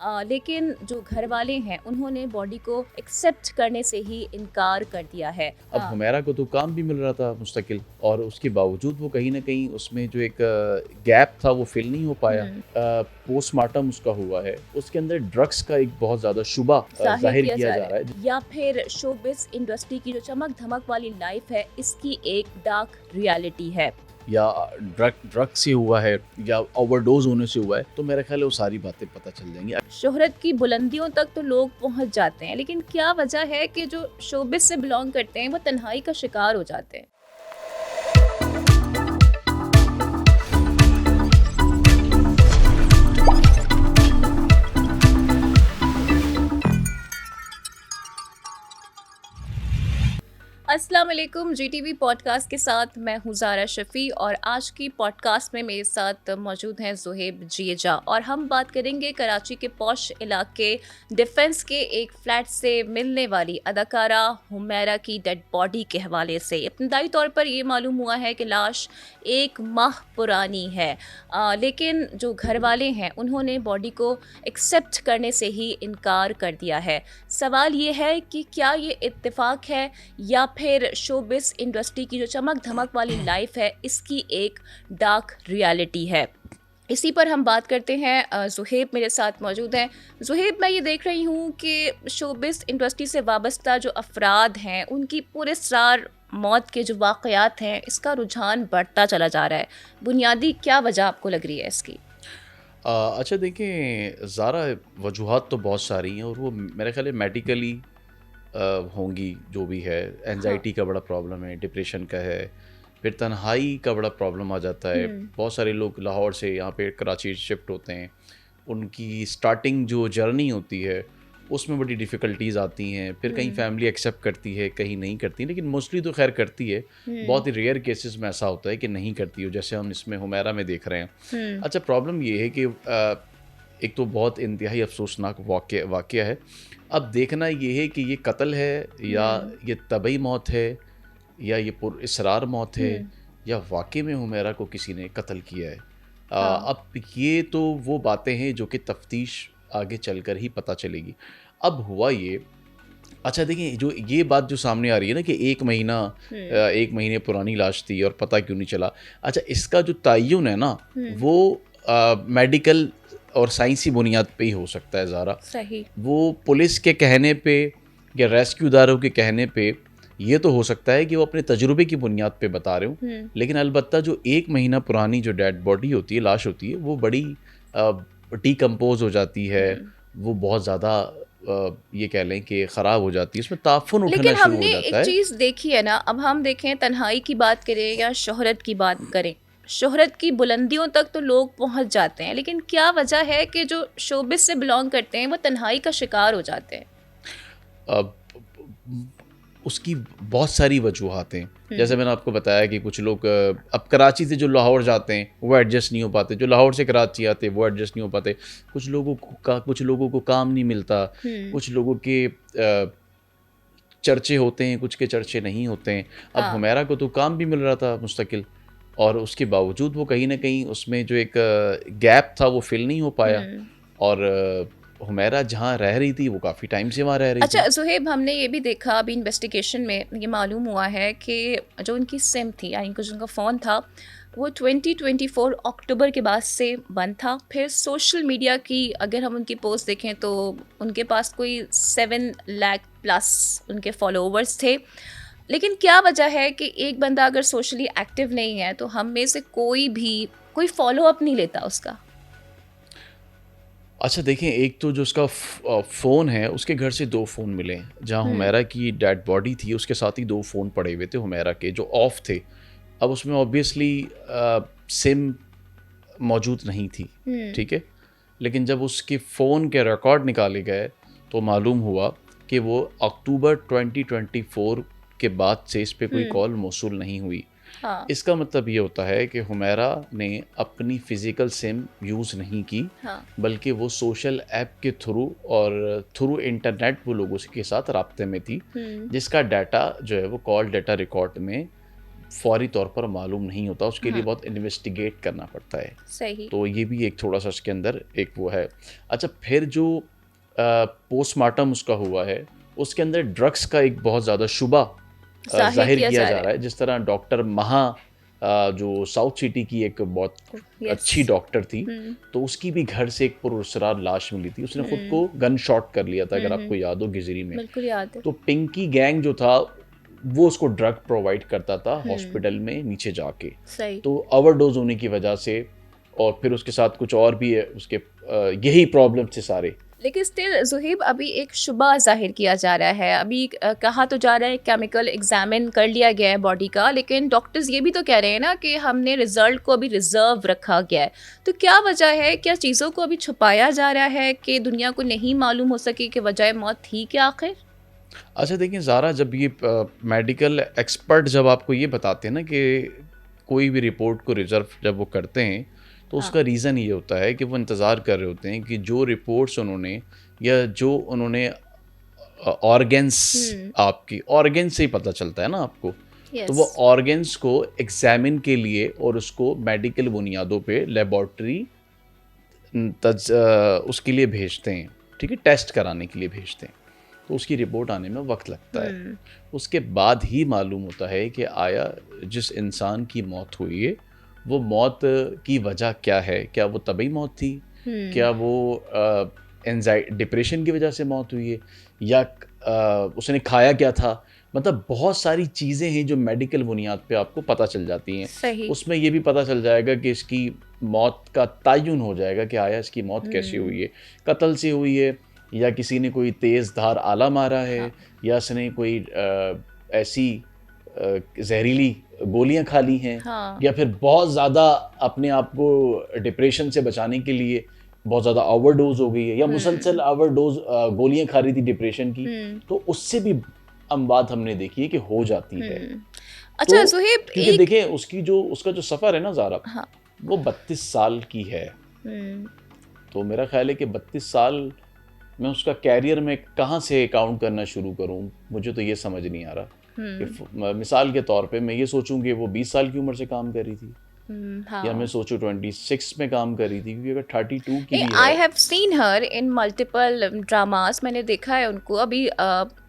लेकिन जो घर वाले हैं उन्होंने बॉडी को एक्सेप्ट करने से ही इनकार कर दिया है। अब हुमैरा को तो काम भी मिल रहा था मुस्तकिल, और उसके बावजूद वो कहीं ना कहीं उसमें जो एक गैप था वो फिल नहीं हो पाया। पोस्टमार्टम उसका हुआ है, उसके अंदर ड्रग्स का एक बहुत ज़्यादा शुबा जाहिर जाहिर किया किया जा जा रहा रहा है, है। या फिर शोबिस इंडस्ट्री की जो चमक धमक वाली लाइफ है इसकी एक डार्क रियलिटी है। या ड्रग से हुआ है या ओवरडोज होने से हुआ है, तो मेरा ख्याल है वो सारी बातें पता चल जाएंगी। शोहरत की बुलंदियों तक तो लोग पहुंच जाते हैं, लेकिन क्या वजह है कि जो शोबिस से बिलोंग करते हैं वो तन्हाई का शिकार हो जाते हैं। अस्सलाम वालेकुम, जीटीवी पॉडकास्ट के साथ मैं हूँ ज़ारा शफ़ी और आज की पॉडकास्ट में मेरे साथ मौजूद हैं ज़ुहैब जिएजा और हम बात करेंगे कराची के पॉश इलाके डिफेंस के एक फ्लैट से मिलने वाली अदाकारा हुमैरा की डेड बॉडी के हवाले से। इब्तदाई तौर पर ये मालूम हुआ है कि लाश 1 माह पुरानी है, लेकिन जो घर वाले हैं उन्होंने बॉडी को एक्सेप्ट करने से ही इनकार कर दिया है। सवाल ये है कि क्या ये इत्तेफाक है या फिर शोबिस इंडस्ट्री की जो चमक धमक वाली लाइफ है इसकी एक डार्क रियलिटी है। इसी पर हम बात करते हैं। ज़ुहैब मेरे साथ मौजूद हैं। ज़ुहैब, मैं ये देख रही हूँ कि शोबिस इंडस्ट्री से वाबस्ता जो अफराद हैं उनकी पूरे सार मौत के जो वाक़यात हैं इसका रुझान बढ़ता चला जा रहा है। बुनियादी क्या वजह आपको लग रही है इसकी? अच्छा देखें ज़ारा, वजूहात तो बहुत सारी हैं और वो मेरे ख्याल है मेडिकली होंगी जो भी है। एंजाइटी का बड़ा प्रॉब्लम है, डिप्रेशन का है, फिर तन्हाई का बड़ा प्रॉब्लम आ जाता है। बहुत सारे लोग लाहौर से यहाँ पे कराची शिफ्ट होते हैं, उनकी स्टार्टिंग जो जर्नी होती है उसमें बड़ी डिफ़िकल्टीज़ आती हैं। फिर कहीं फैमिली एक्सेप्ट करती है, कहीं नहीं करती, लेकिन मोस्टली तो खैर करती है। बहुत ही रेयर केसेस में ऐसा होता है कि नहीं करती हो, जैसे हम इसमें हुमैरा में देख रहे हैं। अच्छा, प्रॉब्लम ये है कि एक तो बहुत इंतहाई अफसोसनाक वाक़या है। अब देखना ये है कि ये कत्ल है या ये तबई मौत है या ये पुरअसरार मौत है या वाकई में हुमैरा को किसी ने कत्ल किया है। अब ये तो वो बातें हैं जो कि तफ्तीश आगे चलकर ही पता चलेगी। अब हुआ ये, अच्छा देखिए, जो ये बात जो सामने आ रही है ना कि 1 महीने पुरानी लाश थी और पता क्यों नहीं चला। अच्छा, इसका जो तय्युन है ना वो मेडिकल और साइंसी बुनियाद पे ही हो सकता है ज़ारा। सही। वो पुलिस के कहने पे या रेस्क्यूदारों के कहने पे ये तो हो सकता है कि वो अपने तजुर्बे की बुनियाद पे बता रहे हो, लेकिन अलबत्ता जो 1 महीना पुरानी जो डेड बॉडी होती है, लाश होती है, वो बड़ी डिकम्पोज हो जाती है। वो बहुत ज़्यादा ये कह लें कि ख़राब हो जाती है, उसमें ताफ़ुन उठना लेकिन शुरू हमने हो एक जाता है। चीज़ देखी है ना, अब हम देखें तन्हाई की बात करें या शोहरत की बात करें, शोहरत की बुलंदियों तक तो लोग पहुंच जाते हैं, लेकिन क्या वजह है कि जो शोबिस से बिलोंग करते हैं वो तन्हाई का शिकार हो जाते हैं? अब उसकी बहुत सारी वजूहात हैं। जैसे मैंने आपको बताया कि कुछ लोग अब कराची से जो लाहौर जाते हैं वो एडजस्ट नहीं हो पाते, जो लाहौर से कराची आते हैं वो एडजस्ट नहीं हो पाते। कुछ लोगों को काम नहीं मिलता, कुछ लोगों के चर्चे होते हैं, कुछ के चर्चे नहीं होते हैं। अब हुमैरा को तो काम भी मिल रहा था मुस्तकिल, और उसके बावजूद वो कहीं ना कहीं उसमें जो एक गैप था वो फिल नहीं हो पाया। और हुमैरा जहाँ रह रही थी वो काफ़ी टाइम से वहाँ रह रही थी। अच्छा ज़ुहैब, हमने ये भी देखा अभी इन्वेस्टिगेशन में ये मालूम हुआ है कि जो उनकी सिम थी यानी कि जो उनका फ़ोन था वो 2024 अक्टूबर के बाद से बंद था। फिर सोशल मीडिया की अगर हम उनकी पोस्ट देखें तो उनके पास कोई 7 लाख प्लस उनके फॉलोवर्स थे। लेकिन क्या वजह है कि एक बंदा अगर सोशली एक्टिव नहीं है तो हम में से कोई भी कोई फॉलो अप नहीं लेता उसका? अच्छा देखें, एक तो जो उसका फ़ोन है, उसके घर से 2 फ़ोन मिले हैं। जहाँ हुमैरा की डेड बॉडी थी उसके साथ ही 2 फ़ोन पड़े हुए थे हुमैरा के, जो ऑफ थे। अब उसमें ऑब्वियसली सिम मौजूद नहीं थी, ठीक है। लेकिन जब उसके फ़ोन के रिकॉर्ड निकाले गए तो मालूम हुआ कि वो अक्टूबर 2024 के बाद से इस पे कोई कॉल मौसूल नहीं हुई। हाँ। इसका मतलब ये होता है कि हुमैरा ने अपनी फ़िज़िकल सिम यूज़ नहीं की, हाँ। बल्कि वो सोशल ऐप के थ्रू और थ्रू इंटरनेट वो लोगों के साथ राब्ते में थी, जिसका डाटा जो है वो कॉल डाटा रिकॉर्ड में फौरी तौर पर मालूम नहीं होता, उसके लिए हाँ, बहुत इन्वेस्टिगेट करना पड़ता है। सही। तो ये भी एक थोड़ा-सा इसके अंदर एक वो है। अच्छा, फिर जो पोस्टमार्टम उसका हुआ है, उसके अंदर ड्रग्स का एक बहुत ज़्यादा शुबा ज़ाहिर ज़ाहिर किया किया जा जा रहा रहा है। जिस तरह डॉक्टर महा जो साउथ सिटी की एक बहुत है। यस। अच्छी डॉक्टर थी, हुँ, तो उसकी भी घर से एक पुरअसरार लाश मिली थी। उसने खुद हुँ, को गन शॉट कर लिया था, हुँ, अगर हुँ। आपको याद हो, गिजरी में। बिल्कुल याद है। तो पिंकी गैंग जो था, वो उसको ड्रग प्रोवाइड करता था हुँ, हॉस्पिटल में नीचे जाके। सही। तो ओवरडोज होने की वजह से, और फिर उसके साथ कुछ और भी है, उसके यही प्रॉब्लम थे सारे। लेकिन स्टिल ज़ुहैब अभी एक शुबा ज़ाहिर किया जा रहा है। अभी कहा तो जा रहा है केमिकल एग्ज़ामिन कर लिया गया है बॉडी का, लेकिन डॉक्टर्स ये भी तो कह रहे हैं ना कि हमने रिज़ल्ट को अभी रिज़र्व रखा गया है। तो क्या वजह है? क्या चीज़ों को अभी छुपाया जा रहा है कि दुनिया को नहीं मालूम हो सके कि वजह मौत थी क्या आखिर? अच्छा देखिए ज़ारा, जब ये मेडिकल एक्सपर्ट जब आपको ये बताते हैं ना कि कोई भी रिपोर्ट को रिजर्व जब वो करते हैं, तो हाँ। उसका रीज़न ये होता है कि वो इंतज़ार कर रहे होते हैं कि जो रिपोर्ट्स उन्होंने, या जो उन्होंने ऑर्गेन्स, हुँ, आपकी ऑर्गेन्स से ही पता चलता है ना आपको। तो वो यस। ऑर्गेन्स को एग्जामिन के लिए और उसको मेडिकल बुनियादों पे लेबॉर्ट्री उसके लिए भेजते हैं, ठीक है, टेस्ट कराने के लिए भेजते हैं। तो उसकी रिपोर्ट आने में वक्त लगता है। हुँ, उसके बाद ही मालूम होता है कि आया जिस इंसान की मौत हुई है, वो मौत की वजह क्या है। क्या वो तबी मौत थी? हुँ, क्या वो डिप्रेशन की वजह से मौत हुई है, या उसने खाया क्या था? मतलब बहुत सारी चीज़ें हैं जो मेडिकल बुनियाद पे आपको पता चल जाती हैं। सही। उसमें ये भी पता चल जाएगा कि इसकी मौत का तयन हो जाएगा कि आया इसकी मौत कैसे हुँ, हुई है। कत्ल से हुई है, या किसी ने कोई तेज़ धार आला मारा है, हाँ, या इसने कोई ऐसी जहरीली गोलियां खा ली हैं, हाँ। या फिर बहुत ज़्यादा अपने आप को डिप्रेशन से बचाने के लिए बहुत ज़्यादा ओवरडोज हो गई है, या मुसलसल हुँ, ओवरडोज गोलियां खा रही थी डिप्रेशन की। हुँ, तो उससे भी हम बात हमने देखी है कि हो जाती है। हुँ। तो अच्छा ज़ुहैब क्योंकि एक देखिए उसका जो सफ़र है ना ज़ारा, हाँ, वो 32 साल की है। हुँ, तो मेरा ख्याल है कि 32 साल मैं उसका कैरियर में कहाँ से काउंट करना शुरू करूँ, मुझे तो ये समझ नहीं आ रहा। कि हुँ, मिसाल के तौर पे मैं ये सोचूं कि वो 20 साल की उम्र से काम कर रही थी, या मैं हाँ। सोचूं 26 में काम कर रही थी, क्योंकि अगर 32 की नहीं, भी है। I have seen her in multiple dramas. मैंने देखा है उनको अभी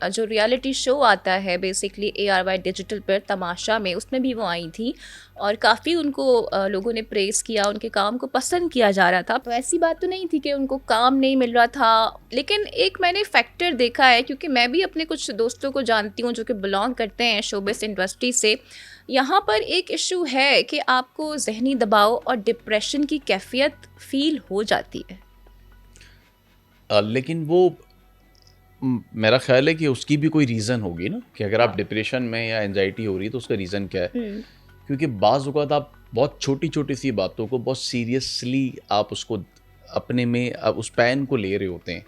जो रियलिटी शो आता है बेसिकली ARY डिजिटल पर तमाशा में, उसमें भी वो आई थी और काफ़ी उनको लोगों ने प्रेस किया, उनके काम को पसंद किया जा रहा था। तो ऐसी बात तो नहीं थी कि उनको काम नहीं मिल रहा था, लेकिन एक मैंने फैक्टर देखा है क्योंकि मैं भी अपने कुछ दोस्तों को जानती हूँ जो कि बिलोंग करते हैं शोबिस इंडस्ट्री से। यहाँ पर एक इशू है कि आपको ज़हनी दबाव और डिप्रेशन की कैफ़ियत फ़ील हो जाती है। लेकिन वो मेरा ख्याल है कि उसकी भी कोई रीज़न होगी ना, कि अगर आप हाँ। डिप्रेशन में या एंजाइटी हो रही है तो उसका रीज़न क्या है। हुँ, क्योंकि बाज़ औक़ात आप बहुत छोटी-छोटी सी बातों को बहुत सीरियसली आप उसको अपने में उस पैन को ले रहे होते हैं।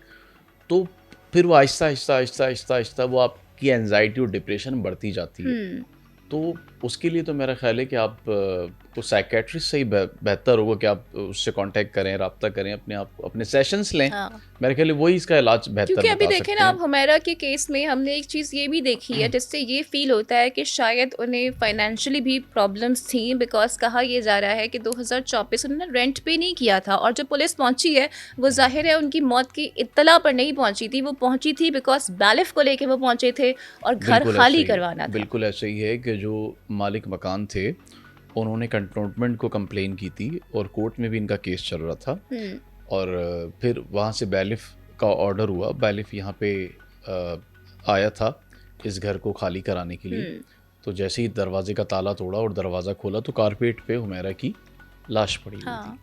तो फिर वो आहिस्ता-आहिस्ता वो आपकी एंजाइटी और डिप्रेशन बढ़ती जाती है। हुँ, तो उसके लिए तो मेरा ख़्याल है कि आप को साइकियाट्रिस्ट से ही बेहतर होगा कि आप उससे कांटेक्ट करें, राब्ता करें, अपने आप अपने सेशंस लें। हाँ। मेरे ख़्याल है वही इसका इलाज बेहतर क्योंकि अभी बता देखें ना सकते हैं। आप हुमैरा के केस में हमने एक चीज़ ये भी देखी है जिससे ये फ़ील होता है कि शायद उन्हें फाइनेंशियली भी प्रॉब्लम्स थी बिकॉज़ कहा ये जा रहा है कि 2024 उन्होंने रेंट पे नहीं किया था और जब पुलिस पहुंची है वो ज़ाहिर है उनकी मौत की इत्तला पर नहीं पहुंची थी, वो पहुंची थी बिकॉज़ बैलिफ को लेके वो पहुंचे थे और घर बिल्कुल ऐसे खाली ही है। करवाना था। बिल्कुल ऐसे ही है कि जो मालिक मकान थे, उन्होंने कंटोनमेंट को कंप्लेन की थी और कोर्ट में भी इनका केस चल रहा था। हुँ, और फिर वहाँ से बैलिफ का ऑर्डर हुआ। बैलिफ यहाँ पे आया था इस घर को खाली कराने के लिए। हुँ, तो जैसे ही दरवाजे का ताला तोड़ा और दरवाज़ा खोला तो कारपेट पे हुमैरा की लाश पड़ी हुई थी। हाँ,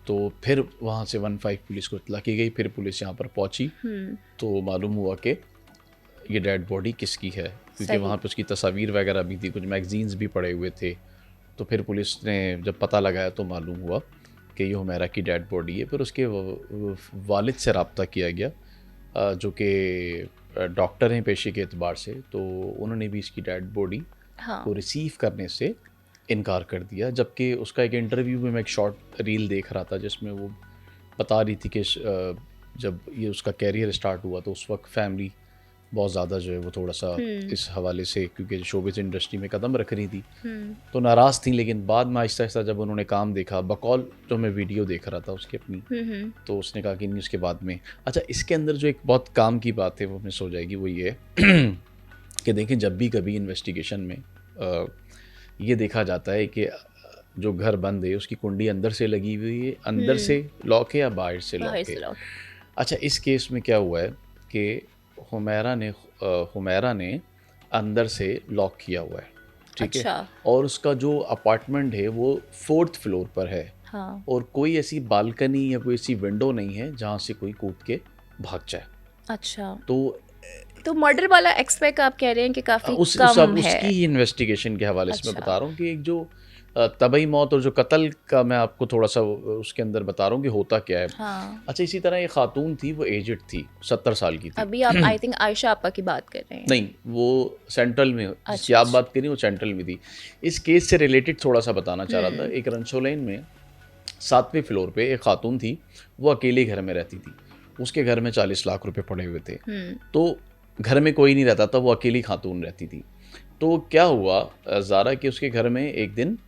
तो फिर वहाँ से 15 पुलिस को इत्तला की गई। फिर पुलिस यहाँ पर पहुँची हुँ, तो मालूम हुआ कि ये डेड बॉडी किसकी है, क्योंकि सही। वहाँ पे उसकी तस्वीर वगैरह भी थी, कुछ मैगज़ीन्स भी पड़े हुए थे। तो फिर पुलिस ने जब पता लगाया तो मालूम हुआ कि ये हुमैरा की डेड बॉडी है। फिर उसके वालिद से रब्ता किया गया, जो कि डॉक्टर हैं पेशे के एतबार से। तो उन्होंने भी इसकी डेड बॉडी हाँ, को रिसीव करने से इनकार कर दिया। जबकि उसका एक इंटरव्यू में मैं एक शॉर्ट रील देख रहा था जिसमें वो बता रही थी कि जब ये उसका कैरियर स्टार्ट हुआ तो उस वक्त फैमिली बहुत ज़्यादा जो है वो थोड़ा सा इस हवाले से, क्योंकि शोबिज़ इंडस्ट्री में कदम रख रही थी तो नाराज़ थी। लेकिन बाद में आहिस्ता आहिस्ता जब उन्होंने काम देखा, बकौल जो मैं वीडियो देख रहा था उसकी अपनी, तो उसने कहा कि नहीं, उसके बाद में अच्छा इसके अंदर जो एक बहुत काम की बात है वो मिस हो जाएगी, वो ये है कि देखें जब भी कभी इन्वेस्टिगेशन में ये देखा जाता है कि जो घर बंद है उसकी कुंडी अंदर से लगी हुई है, अंदर से लॉक है या बाहर से लॉक बाहर है। से लॉक। अच्छा इस केस में क्या हुआ है कि हुमैरा ने अंदर से लॉक किया हुआ है, ठीक है, अच्छा। और उसका जो अपार्टमेंट है वो 4th फ्लोर पर है हाँ। और कोई ऐसी बालकनी या कोई ऐसी विंडो नहीं है जहाँ से कोई कूद के भाग जाए। अच्छा, तो मर्डर वाला एक्सपेक्ट आप कह रहे हैं कि काफी उस कम अब है। उसकी ही इन्वेस्टिगेशन के हवाले से मैं अच्छा। बता रहा हूँ कि एक जो तबई मौत और जो कत्ल का मैं आपको थोड़ा सा उसके अंदर बता रहा हूँ कि होता क्या है। हाँ, अच्छा इसी तरह एक खातून थी, वो एजेड थी, 70 साल की थी। अभी आप आई थिंक आयशा आपा की बात कर रहे हैं। नहीं, वो सेंट्रल में, जिसकी अच्छा आप बात करी वो सेंट्रल में थी। इस केस से रिलेटेड थोड़ा सा बताना चाह रहा था। एक रंचो लेन में 7वें फ्लोर पे एक खातून थी, वो अकेले घर में रहती थी। उसके घर में 40 लाख रुपए पड़े हुए थे, तो घर में कोई नहीं रहता था, वो अकेली खातून रहती थी। तो क्या हुआ ज़ारा कि उसके घर में एक दिन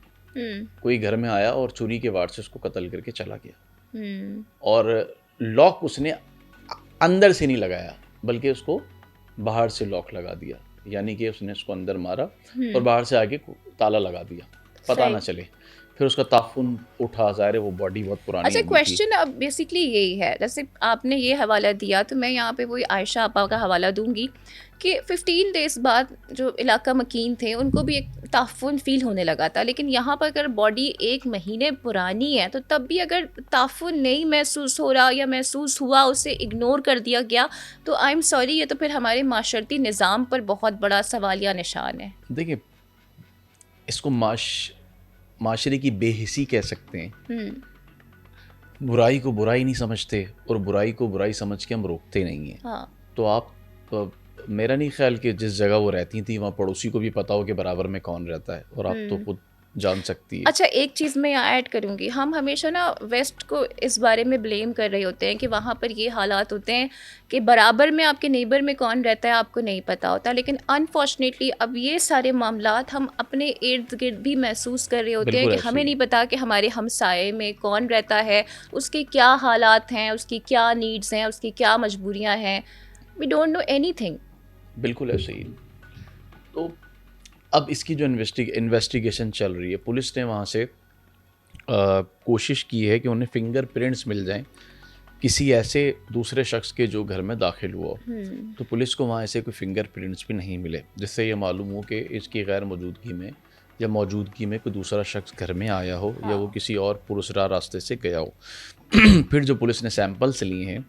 कोई घर में आया और चोरी के वार से उसको कत्ल करके चला गया। और लॉक उसने अंदर से नहीं लगाया बल्कि उसको बाहर से लॉक लगा दिया, यानी कि उसने उसको अंदर मारा और बाहर से आके ताला लगा दिया, पता ना चले। फिर उसका ताफुन उठा, ज़ाहिर है वो बॉडी बहुत पुरानी अच्छा, हो गई थी। क्वेश्चन अब बेसिकली यही है, जैसे आपने ये हवाला दिया तो मैं यहाँ पे वही आयशा आपा का हवाला दूंगी कि 15 डेज बाद जो इलाका मकीन थे उनको भी एक ताफुन फील होने लगा था, लेकिन यहाँ पर अगर बॉडी 1 महीने पुरानी है तो तब भी अगर ताफुन नहीं महसूस हो रहा या महसूस हुआ, उसे इग्नोर कर दिया गया, तो आई एम सॉरी, ये तो फिर हमारे माशरती निज़ाम पर बहुत बड़ा सवालिया निशान है। देखिए, इसको माशरे की बेहिसी कह सकते हैं। बुराई को बुराई नहीं समझते और बुराई को बुराई समझ के हम रोकते नहीं हैं। हाँ। तो आप मेरा नहीं ख्याल कि जिस जगह वो रहती थी वहाँ पड़ोसी को भी पता हो कि बराबर में कौन रहता है, और आप तो खुद जान सकती है। अच्छा, एक चीज़ मैं यहाँ ऐड करूँगी, हम हमेशा ना वेस्ट को इस बारे में ब्लेम कर रहे होते हैं कि वहाँ पर ये हालात होते हैं कि बराबर में आपके नेबर में कौन रहता है आपको नहीं पता होता, लेकिन अनफॉर्चुनेटली अब ये सारे मामलात हम अपने इर्द गिर्द भी महसूस कर रहे होते हैं कि हमें नहीं पता कि हमारे हमसाये में कौन रहता है, उसके क्या हालात हैं, उसकी क्या नीड्स हैं, उसकी क्या मजबूरियाँ हैं। We don't know anything. बिल्कुल ऐसे ही। तो अब इसकी जो इन्वेस्टिगेशन चल रही है, पुलिस ने वहाँ से कोशिश की है कि उन्हें फिंगरप्रिंट्स मिल जाएं किसी ऐसे दूसरे शख्स के जो घर में दाखिल हुआ हो। तो पुलिस को वहाँ ऐसे कोई फिंगरप्रिंट्स भी नहीं मिले, जिससे ये मालूम हो कि इसकी गैर मौजूदगी में या मौजूदगी में कोई दूसरा शख्स घर में आया हो या वो किसी और पुरस्कार रास्ते से गया हो। फिर जो पुलिस ने सैंपल्स लिए हैं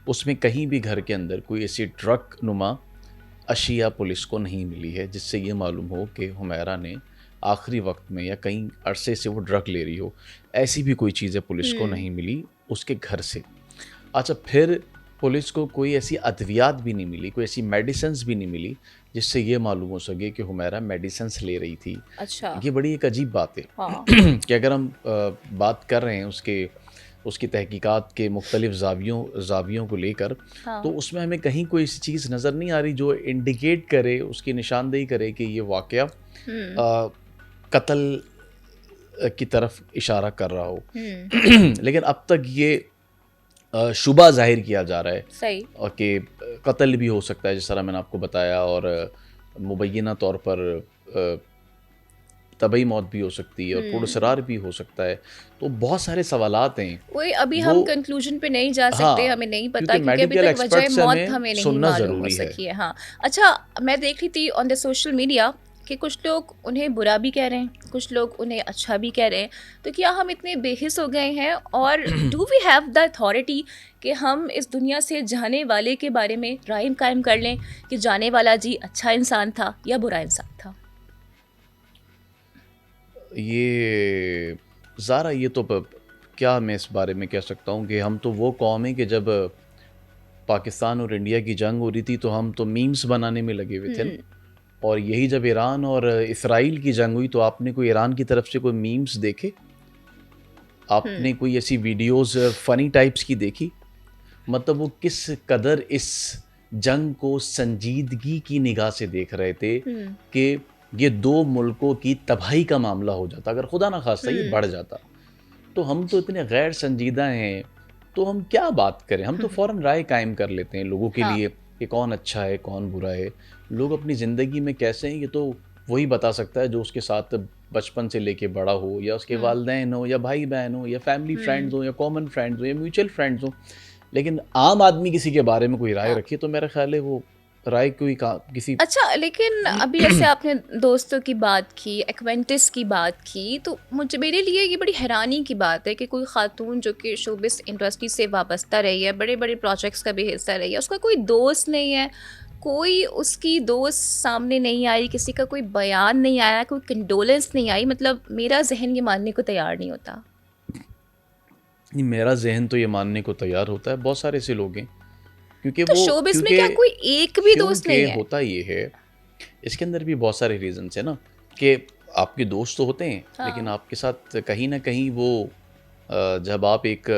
उसमें कहीं भी घर के अंदर कोई ऐसी ड्रग नुमा अशिया पुलिस को नहीं मिली है जिससे ये मालूम हो कि हुमैरा ने आखिरी वक्त में या कहीं अरसे से वो ड्रग ले रही हो। ऐसी भी कोई चीज़ें पुलिस को नहीं मिली उसके घर से। अच्छा, फिर पुलिस को कोई ऐसी अद्वियात भी नहीं मिली, कोई ऐसी मेडिसिन्स भी नहीं मिली जिससे ये मालूम हो सके कि हुमैरा मेडिसिन्स ले रही थी। अच्छा। ये बड़ी एक अजीब बात है। हाँ। कि अगर हम बात कर रहे हैं उसकी तहकीकात के मुख्तलिफ ज़ावियों को लेकर, हाँ। तो उसमें हमें कहीं कोई ऐसी चीज़ नज़र नहीं आ रही जो इंडिकेट करे, उसकी निशानदेही करे कि ये वाक़या कत्ल की तरफ इशारा कर रहा हो। लेकिन अब तक ये शुबा ज़ाहिर किया जा रहा है सही। और कि कत्ल भी हो सकता है, जिस तरह मैंने आपको बताया, और मुबैना तौर पर तबई मौत भी हो सकती है और पुरस्कार भी हो सकता है। तो बहुत सारे सवालात हैं। वही अभी हम कंक्लूजन पे नहीं जा सकते, हमें नहीं पता क्योंकि अभी तक वजह मौत हमें नहीं मालूम हो सकी है। हाँ। अच्छा, मैं देख रही थी ऑन द सोशल मीडिया कि कुछ लोग उन्हें बुरा भी कह रहे हैं, कुछ लोग उन्हें अच्छा भी कह रहे हैं। तो क्या हम इतने बेहिस हो गए हैं, और do we have the authority कि हम इस दुनिया से जाने वाले के बारे में राय कायम कर लें कि जाने वाला जी अच्छा इंसान था या बुरा इंसान था? ये ज़ारा, ये तो क्या मैं इस बारे में कह सकता हूँ कि हम तो वो कौम है कि जब पाकिस्तान और इंडिया की जंग हो रही थी तो हम तो मीम्स बनाने में लगे हुए थे ना। और यही जब ईरान और इसराइल की जंग हुई तो आपने कोई ईरान की तरफ से कोई मीम्स देखे? आपने कोई ऐसी वीडियोस फ़नी टाइप्स की देखी? मतलब वो किस कदर इस जंग को संजीदगी की निगाह से देख रहे थे हम्म, कि ये दो मुल्कों की तबाही का मामला हो जाता, अगर खुदा ना खास्ता ये बढ़ जाता। तो हम तो इतने गैर संजीदा हैं, तो हम क्या बात करें, हम तो फ़ौरन राय कायम कर लेते हैं लोगों के हाँ, लिए कि कौन अच्छा है कौन बुरा है। लोग अपनी ज़िंदगी में कैसे हैं ये तो वही बता सकता है जो उसके साथ बचपन से लेके बड़ा हो, या उसके हम्म, वालिदैन हो, या भाई बहन हो, या फैमिली हम्म। फ्रेंड्स हो, या कॉमन फ्रेंड्स हो, या म्यूचुअल फ्रेंड्स हो। लेकिन आम आदमी किसी के बारे में कोई राय हाँ। रखे तो मेरा ख्याल है वो राय कोई का किसी अच्छा, लेकिन अभी जैसे आपने दोस्तों की बात की, एक्वेंटेस की बात की, तो मुझे मेरे लिए ये बड़ी हैरानी की बात है कि कोई खातून जो कि शोबिस इंडस्ट्री से वाबस्ता रही है, बड़े बड़े प्रोजेक्ट्स का भी हिस्सा रही है, उसका कोई दोस्त नहीं है, कोई उसकी दोस्त सामने नहीं आई, किसी का कोई बयान नहीं आया, कोई कंडोलेंस नहीं आई। मतलब मेरा जहन ये मानने को तैयार नहीं होता। नहीं, मेरा जहन तो ये मानने को तैयार होता है, बहुत सारे ऐसे लोग हैं क्योंकि तो वो शोबिस में क्योंकि क्या कोई एक भी दोस्त क्योंकि नहीं है? होता ये है, इसके अंदर भी बहुत सारे रीजंस है ना, कि आपके दोस्त तो होते हैं लेकिन हाँ। आपके साथ कहीं ना कहीं वो जब आप एक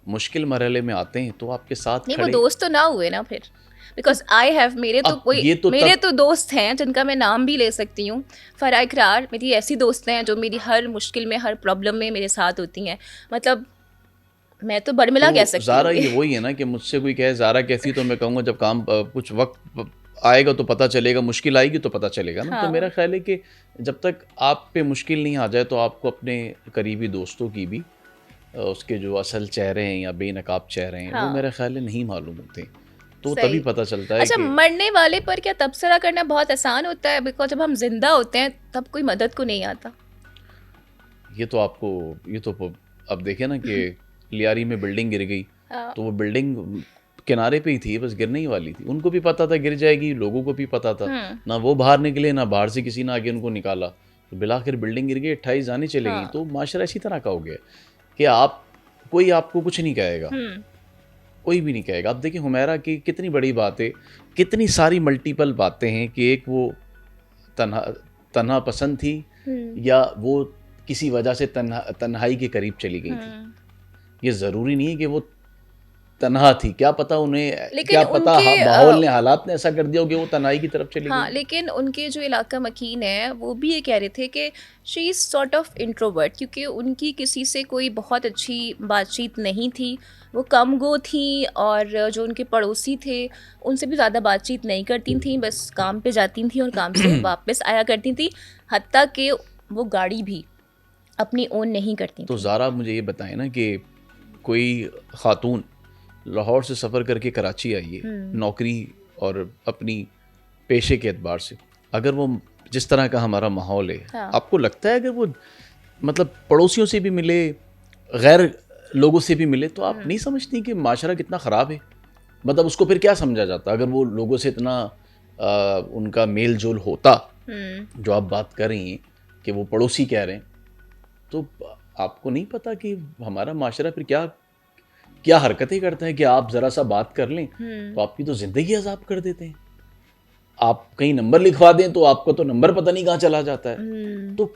मुश्किल मरहले में आते हैं तो आपके साथ नहीं, वो खड़े। दोस्त तो ना हुए ना फिर। बिकॉज आई हैव अब ये तो मेरे तब तो दोस्त हैं जिनका मैं नाम भी ले सकती हूँ। फराह इकरार मेरी ऐसी दोस्त हैं जो मेरी हर मुश्किल में, हर प्रॉब्लम में मेरे साथ होती हैं। मतलब मैं तो बड़मिला कह तो सकती हूँ ज़ारा ये। ये वही है ना कि मुझसे कोई कहे ज़ारा कैसी, तो मैं कहूँगा जब काम कुछ वक्त आएगा तो पता चलेगा, मुश्किल आएगी तो पता चलेगा ना। तो मेरा हाँ, ख्याल है कि जब तक आप पे मुश्किल नहीं आ जाए तो आपको अपने करीबी दोस्तों की भी उसके जो असल चेहरे हैं या बेनकाब चेहरे हैं वो हाँ, मेरा ख्याल है नहीं मालूम होते। तो तभी सही। पता चलता है अच्छा, कि मरने वाले पर क्या तबसरा करना बहुत आसान होता है? बिकॉज जब हम जिंदा होते हैं तब कोई मदद को नहीं आता। ये तो आपको ये तो अब देखे ना कि लियारी में बिल्डिंग गिर गई, हाँ, तो वो बिल्डिंग किनारे पे ही थी, बस गिरने ही वाली थी, उनको भी पता था गिर जाएगी, लोगों को भी पता था, हम्म, ना वो बाहर निकले ना बाहर से किसी ने आगे उनको निकाला, तो बिलाखिर बिल्डिंग गिर गई, 28 जाने चले गई। हाँ, तो माशरा इसी तरह का हो गया कि आप कोई आपको कुछ नहीं कहेगा, हम्म, कोई भी नहीं कहेगा। आप देखिए हुमैरा की कितनी बड़ी बात है, कितनी सारी मल्टीपल बातें हैं कि एक वो तन्हा तन्हा पसंद थी, हम्म, या वो किसी वजह से तन्हाई के करीब चली गई थी। हम्म। ये ज़रूरी नहीं है कि वो तन्हा थी, क्या पता उन्हें, लेकिन क्या पता उनके माहौल ने हालात ने ऐसा कर दिया हो कि वो तन्हाई की तरफ चली हाँ, गई। लेकिन उनके जो इलाका मकीन है वो भी ये कह रहे थे कि she is sort of introvert, क्योंकि उनकी किसी से कोई बहुत अच्छी बातचीत नहीं थी। वो कम गो थी और जो उनके पड़ोसी थे उनसे भी ज़्यादा बातचीत नहीं करती थी, बस काम पे जाती थी और काम से वापस आया करती थी। हत्ता कि वो गाड़ी भी अपनी ओन नहीं करती तो थी। ज़ारा मुझे ये बताएं ना कि कोई खातून लाहौर से सफ़र करके कराची आई है हम्म, नौकरी और अपनी पेशे के एतबार से, अगर वो जिस तरह का हमारा माहौल है, हाँ, आपको लगता है अगर वो मतलब पड़ोसियों से भी मिले, गैर लोगों से भी मिले, तो आप नहीं समझती कि माशरा कितना ख़राब है? मतलब उसको फिर क्या समझा जाता अगर वो लोगों से इतना उनका मेल जोल होता, हम्म। जो आप बात कर रही हैं कि वो पड़ोसी कह रहे हैं, तो आपको नहीं पता कि हमारा माशरा फिर क्या क्या हरकतें करता है कि आप ज़रा सा बात कर लें तो आपकी तो ज़िंदगी अजाब कर देते हैं। आप कहीं नंबर लिखवा दें तो आपका तो नंबर पता नहीं कहाँ चला जाता है। हम्म, तो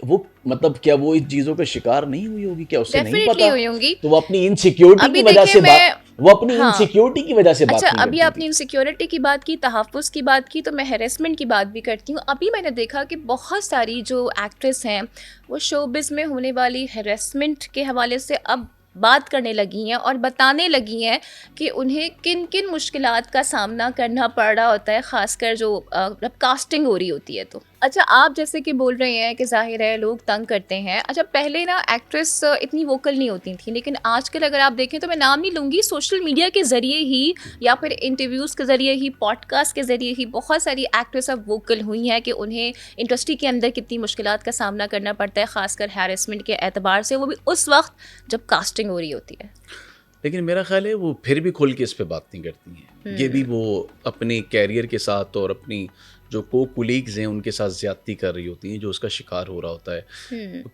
वो मतलब क्या वो इन चीज़ों का शिकार नहीं हुई होगी, क्या उसे नहीं डेफिनेटली पता? हुई होंगी। तो वो अपनी इनसिक्योरिटी की अभी वजह देखिए से मैं बात वो अपनी हाँ, इनसिक्योरिटी की वजह से बात अच्छा, नहीं अभी करती आपने थी। इनसिक्योरिटी की बात की, तहफ़्फ़ुज़ की बात की, तो मैं हैरेसमेंट की बात भी करती हूँ। अभी मैंने देखा कि बहुत सारी जो एक्ट्रेस हैं वो शोबिज़ में होने वाली हैरेसमेंट के हवाले से अब बात करने लगी हैं और बताने लगी हैं कि उन्हें किन किन मुश्किलात का सामना करना पड़ रहा होता है, ख़ासकर जो जब कास्टिंग हो रही होती है तो। अच्छा, आप जैसे कि बोल रहे हैं कि ज़ाहिर है लोग तंग करते हैं। अच्छा, पहले ना एक्ट्रेस इतनी वोकल नहीं होती थी, लेकिन आजकल अगर आप देखें तो मैं नाम नहीं लूँगी, सोशल मीडिया के ज़रिए ही या फिर इंटरव्यूज़ के ज़रिए ही, पॉडकास्ट के ज़रिए ही बहुत सारी एक्ट्रेस अब वोकल हुई हैं कि उन्हें इंडस्ट्री के अंदर कितनी मुश्किलात का सामना करना पड़ता है, ख़ासकर हैरेसमेंट के एतबार से, वो भी उस वक्त जब कास्टिंग हो रही होती है। लेकिन मेरा ख्याल है वो फिर भी खुल के इस पे बात नहीं करती हैं। ये भी वो अपने कैरियर के साथ और अपनी जो को कुलीग्स हैं उनके साथ ज़्यादती कर रही होती हैं, जो उसका शिकार हो रहा होता है। हम्म।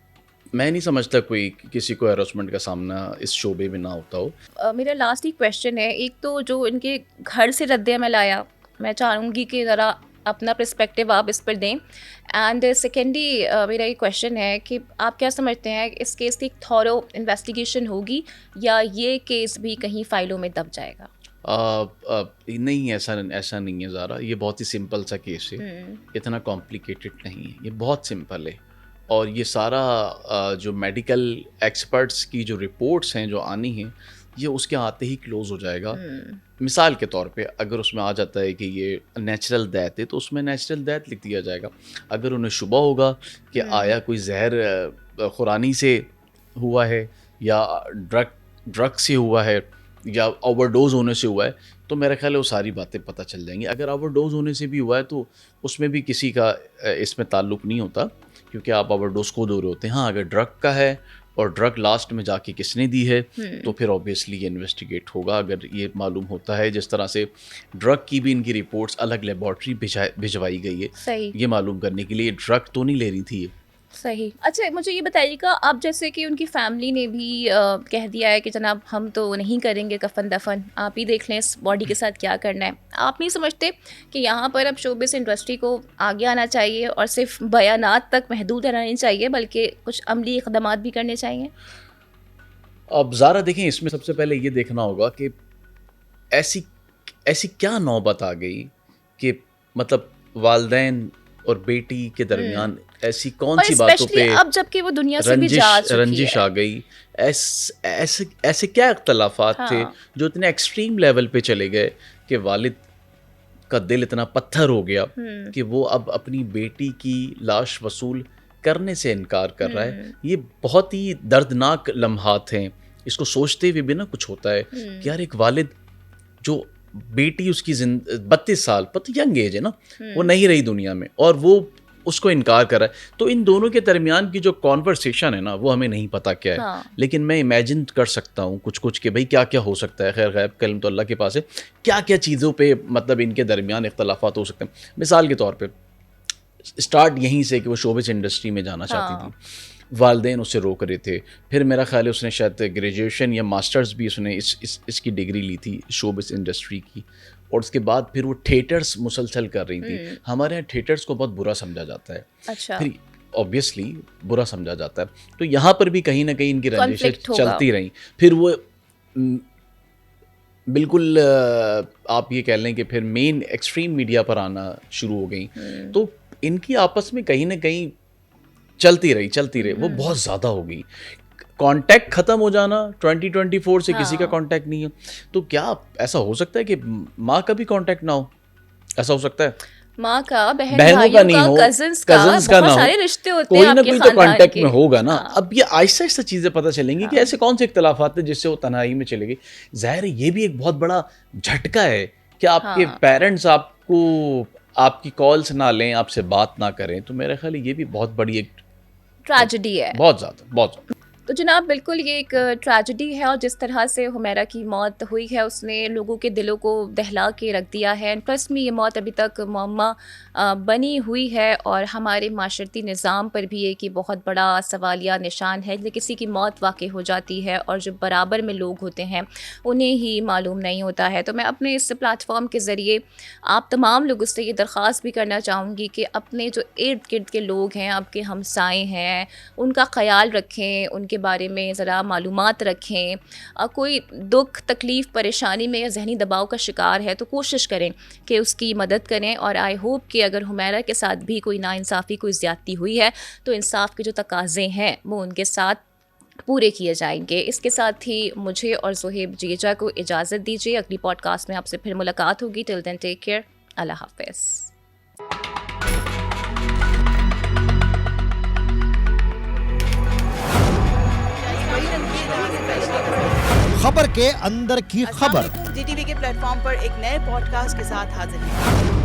मैं नहीं समझता कोई किसी को हैरेसमेंट का सामना इस शोबे में ना होता हो। मेरा लास्ट ही क्वेश्चन है, एक तो जो इनके घर से रद्द-ए-अमल आया, मैं चाहूँगी कि ज़रा अपना पर्सपेक्टिव आप इस पर दें। एंड सेकेंडली मेरा ये क्वेश्चन है कि आप क्या समझते हैं इस केस की एक थॉरो इन्वेस्टिगेशन होगी या ये केस भी कहीं फाइलों में दब जाएगा? नहीं, ऐसा नहीं है ज़ारा, ये बहुत ही सिंपल सा केस है, इतना कॉम्प्लिकेटेड नहीं है, ये बहुत सिंपल है। और ये सारा जो मेडिकल एक्सपर्ट्स की जो रिपोर्ट्स हैं जो आनी हैं, ये उसके आते ही क्लोज़ हो जाएगा। मिसाल के तौर पे अगर उसमें आ जाता है कि ये नेचुरल डेथ है तो उसमें नेचुरल डेथ लिख दिया जाएगा। अगर उन्हें शुबा होगा कि आया कोई जहर खुरानी से हुआ है या ड्रग से हुआ है या ओवरडोज होने से हुआ है, तो मेरा ख्याल है वो सारी बातें पता चल जाएंगी। अगर ओवरडोज होने से भी हुआ है तो उसमें भी किसी का इसमें ताल्लुक़ नहीं होता, क्योंकि आप ओवरडोज को दो रहे होते हैं। हाँ, अगर ड्रग का है और ड्रग लास्ट में जाके किसने दी है तो फिर ऑब्वियसली ये इन्वेस्टिगेट होगा। अगर ये मालूम होता है, जिस तरह से ड्रग की भी इनकी रिपोर्ट्स अलग लेबॉर्ट्री भिजवाई गई है, सही, ये मालूम करने के लिए ड्रग तो नहीं ले रही थी ये। सही। अच्छा, मुझे ये बताइएगा, आप जैसे कि उनकी फैमिली ने भी कह दिया है कि जनाब हम तो नहीं करेंगे कफन दफन, आप ही देख लें इस बॉडी के साथ क्या करना है। आप नहीं समझते कि यहाँ पर अब शोबिस इंडस्ट्री को आगे आना चाहिए और सिर्फ बयानात तक महदूद रहना नहीं चाहिए, बल्कि कुछ अमली इक़दामात भी करने चाहिए? अब ज़ारा देखें, इसमें सबसे पहले ये देखना होगा कि ऐसी क्या नौबत आ गई कि मतलब वालिदैन और बेटी के दरमियान ऐसी कौन सी बातों पे अब जबकि वो दुनिया से भी जा चुकी रंजिश है। आ गई। ऐसे क्या इख्तलाफात थे जो इतने एक्सट्रीम लेवल पे चले गए कि वालिद का दिल इतना पत्थर हो गया कि वो अब अपनी बेटी की लाश वसूल करने से इनकार कर रहा है। ये बहुत ही दर्दनाक लम्हात हैं। इसको सोचते हुए भी ना कुछ होता है कि यार, एक वालिद जो बेटी उसकी 32 साल, पता यंग एज है ना, वो नहीं रही दुनिया में और वो उसको इनकार कर रहा है। तो इन दोनों के दरमियान की जो कॉन्वर्सेशन है ना, वो हमें नहीं पता क्या है। हाँ। लेकिन मैं इमेजिन कर सकता हूँ कुछ कि भाई क्या क्या हो सकता है। खैर गैब कलम तो अल्लाह के पास है, क्या क्या चीज़ों पे मतलब इनके दरमियान इख्तलाफात हो सकते हैं। मिसाल के तौर पे स्टार्ट यहीं से कि वो शोबिस इंडस्ट्री में जाना चाहती थी, वालिदैन उससे रोक रहे थे। फिर मेरा ख्याल है उसने शायद ग्रेजुएशन या मास्टर्स भी उसने इसकी डिग्री ली थी शोबिस इंडस्ट्री की, और उसके बाद फिर वो थिएटर्स मुसलसल कर रही थी। हमारे यहाँ थिएटर्स को बहुत बुरा समझा जाता है। अच्छा। फिर ऑब्वियसली बुरा समझा जाता है, तो यहाँ पर भी कहीं ना कहीं इनकी रंजिशें चलती रहीं। फिर वो बिल्कुल आप ये कह लें कि फिर मेन एक्सट्रीम मीडिया पर आना शुरू हो गई। तो इनकी आपस में कहीं ना कहीं चलती रही वो बहुत ज़्यादा हो गई। कांटेक्ट ख़त्म हो जाना 2024 से, किसी का कांटेक्ट नहीं है। तो क्या ऐसा हो सकता है कि माँ का भी कांटेक्ट ना हो? ऐसा हो सकता है? माँ का, बहनों का नहीं हो, कजिन्स का ना हो, सारे रिश्ते होते हैं, कोई ना कोई तो कांटेक्ट में होगा ना। हाँ। अब ये आहिस्ता आहिस्ता चीज़ें पता चलेंगी कि ऐसे कौन से इख्तलाफात हैं जिससे वो तन्हाई में चले गई। ज़ाहिर है ये भी एक बहुत बड़ा झटका है कि आपके पेरेंट्स आपको आपकी कॉल्स ना लें, आपसे बात ना करें। तो मेरा ख्याल ये भी बहुत बड़ी एक ट्रेजेडी है, बहुत ज़्यादा। तो जनाब बिल्कुल ये एक ट्रेजेडी है, और जिस तरह से हुमैरा की मौत हुई है उसने लोगों के दिलों को दहला के रख दिया है। ट्रस्ट में ये मौत अभी तक मुअम्मा बनी हुई है, और हमारे माशरती निज़ाम पर भी एक बहुत बड़ा सवालिया निशान है कि किसी की मौत वाक़ई हो जाती है और जो बराबर में लोग होते हैं उन्हें ही मालूम नहीं होता है। तो मैं अपने इस प्लेटफॉर्म के ज़रिए आप तमाम लोगों से ये दरख्वास्त भी करना चाहूँगी कि अपने जो इर्द गिर्द के लोग हैं, आपके हमसाए हैं, उनका ख़याल रखें, उनके बारे में ज़रा मालूमात रखें। कोई दुख, तकलीफ़, परेशानी में या ज़हनी दबाव का शिकार है तो कोशिश करें कि उसकी मदद करें। और आई होप कि अगर हुमैरा के साथ भी कोई नाइंसाफ़ी, कोई ज़्यादती हुई है तो इंसाफ के जो तकाज़े हैं वो उनके साथ पूरे किए जाएंगे। इसके साथ ही मुझे और ज़ोहेब जिएजा को इजाज़त दीजिए। अगली पॉडकास्ट में आपसे फिर मुलाकात होगी। टिल देन टेक केयर, अल्लाह हाफ़िज़। खबर के अंदर की खबर जीटीवी के प्लेटफॉर्म पर एक नए पॉडकास्ट के साथ हाजिर हैं।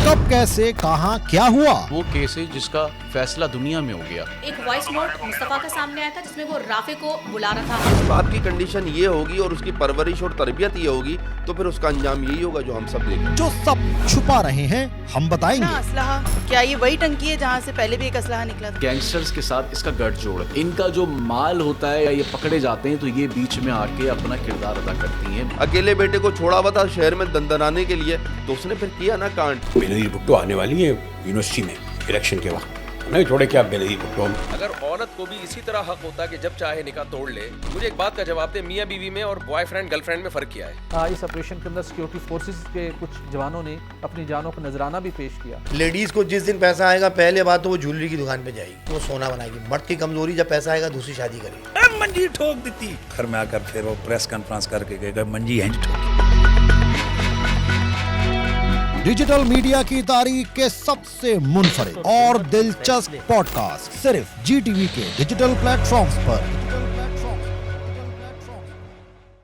कब, कैसे, कहां, क्या हुआ, वो केस है जिसका फैसला दुनिया में हो गया। एक वॉइस नोट मुस्तफा का सामने आया था जिसमें वो राफे को बुला रहा था। बाप की कंडीशन ये होगी और उसकी परवरिश और तरबियत ये होगी तो फिर उसका अंजाम यही होगा जो हम सब देखें। जो सब छुपा रहे हैं हम बताएंगे। असलहा, क्या ये वही टंकी है जहाँ से पहले भी एक असलहा निकला था? गैंगस्टर्स के साथ इसका गठजोड़, इनका जो माल होता है या ये पकड़े जाते हैं तो ये बीच में आके अपना किरदार अदा करती हैं। अकेले बेटे को छोड़ा हुआ था शहर में दंदनाने के लिए, तो उसने फिर किया ना कांड। मेरी भुट्टो आने वाली है यूनिवर्सिटी में इलेक्शन के वक्त, नहीं छोड़े क्या बेली टोल। अगर औरत को भी इसी तरह हक होता कि जब चाहे निकाह तोड़ ले, मुझे एक बात का जवाब दे, मियां बीवी में और बॉयफ्रेंड गर्लफ्रेंड में फर्क क्या है? इस ऑपरेशन के अंदर सिक्योरिटी फोर्सेस के कुछ जवानों ने अपनी जानों को नजराना भी पेश किया। लेडीज को जिस दिन पैसा आएगा पहले बात तो वो ज्वेलरी की दुकान पे जाएगी, वो सोना बनाएगी। मर्द की कमजोरी जब पैसा आएगा दूसरी शादी करेगी। मंजी ठोक देती। घर में आकर फिर वो प्रेस कॉन्फ्रेंस करके गए मंजी है ठोक। डिजिटल मीडिया की तारीख के सबसे मुनफरिद और दिलचस्प पॉडकास्ट सिर्फ GTV के डिजिटल प्लेटफॉर्म्स पर।